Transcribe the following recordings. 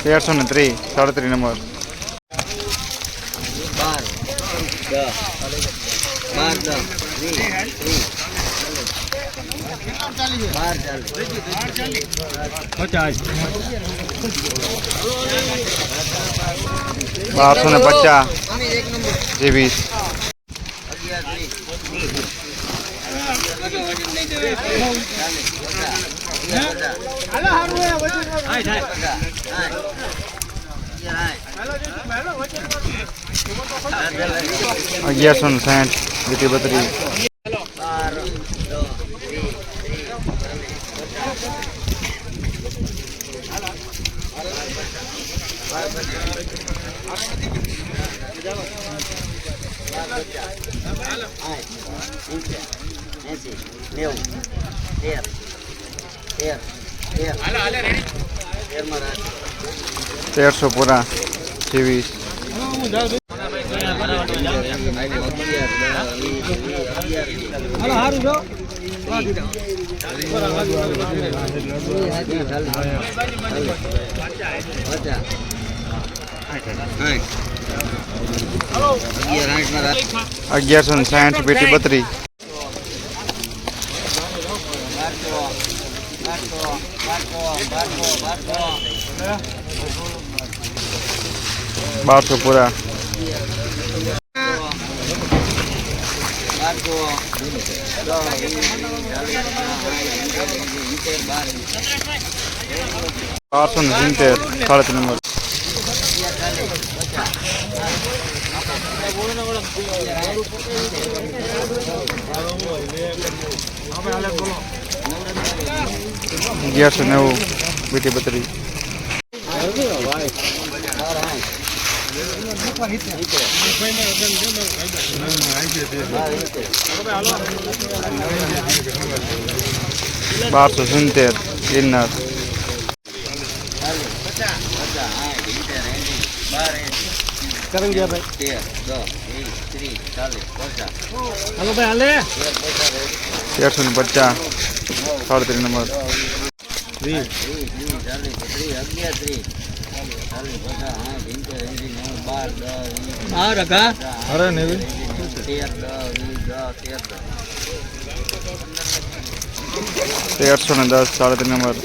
તેરસો ને 3 37 number 1250 G20 1160 વીટી 32 1300 પૂરા 20 1160 પેટી 32 1200 પૂરા 1270 37 નંબર 1190 વીટી 32 1270 ઇનર 1350 37 નંબર 1310 37 નંબર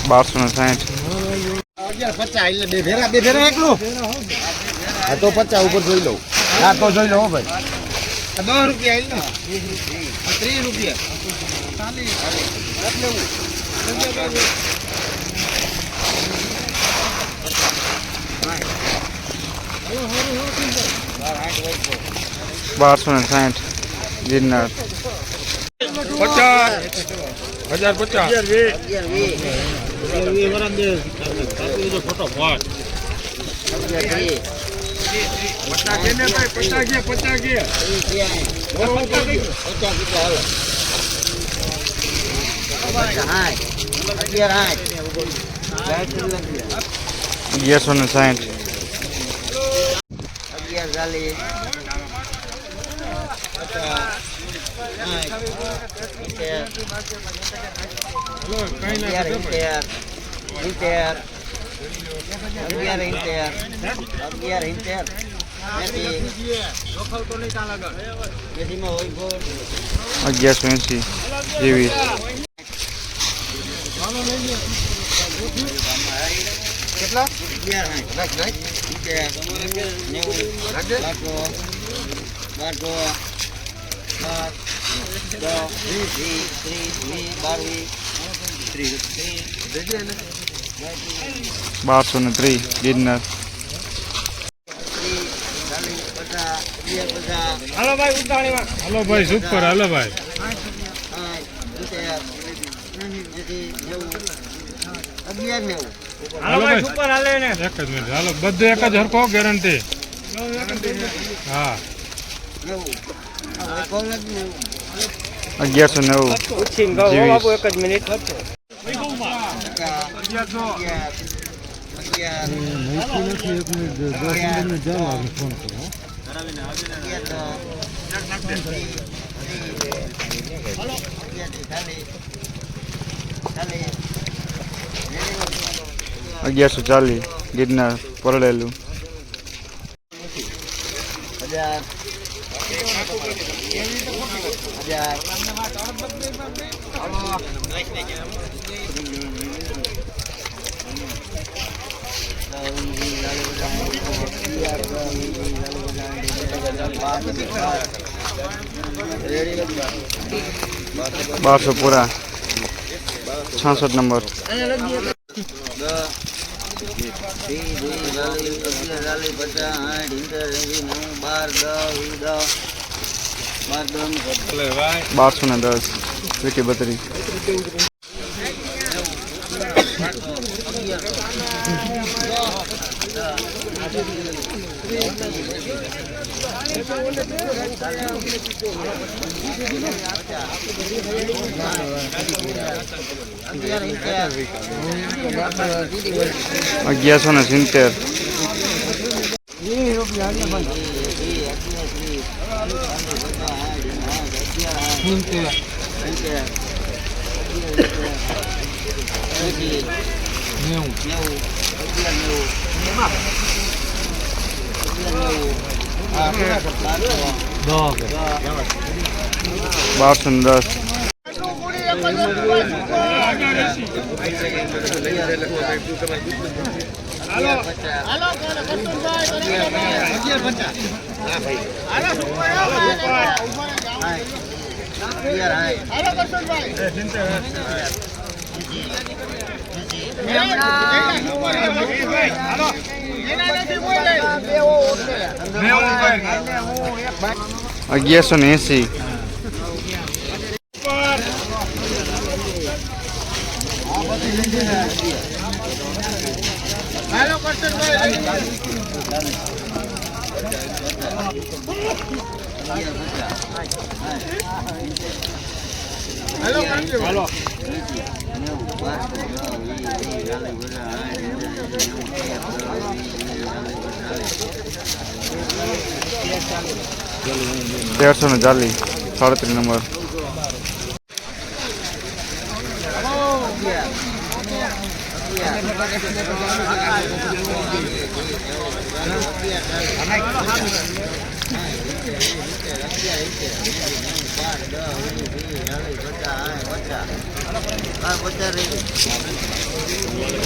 1260 બે ભેરા એકલું આ તો 50 ઉપર જોઈ લઉં ના તો જોઈ લો ભાઈ 10 રૂપિયા 30 રૂપિયા 1260 ગિરનાર 1180 જેવી કેટલા 11 બારસો ને 3 ગિરનાર. હાલો ભાઈ સુપર. હાલો ભાઈ સુપર હાલે ને. એક જ મિનિટ. હાલો બધું એક જ હરખો ગેરંટી. હા 1190. એક જ મિનિટ. અગિયારસો 40 ગિરનાર પરળેલું. બારસો પૂરા 66 નંબર. બારસો ને 10 વિકી 32. અગિયારસો ને 70. બારસો ને 10. અગિયારસો ને 80. તેરસો ને 40 37 નંબર.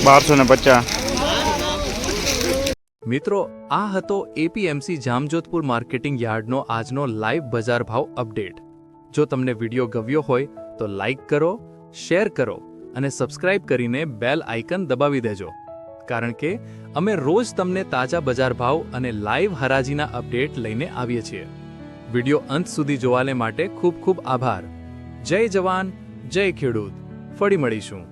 બારસો ને 50. મિત્રો, આ હતો એપીએમસી જામજોધપુર માર્કેટિંગ યાર્ડનો આજનો લાઈવ બજાર ભાવ અપડેટ. જો તમને વિડીયો ગમ્યો હોય તો લાઈક કરો, શેર કરો અને સબસ્ક્રાઇબ કરીને બેલ આઇકન દબાવી દેજો, કારણ કે અમે રોજ તમને તાજા બજાર ભાવ અને લાઈવ હરાજીના અપડેટ લઈને આવીએ છીએ. વિડીયો અંત સુધી જોવાને માટે ખૂબ ખૂબ આભાર. જય જવાન, જય ખેડૂત. ફરી મળીશું.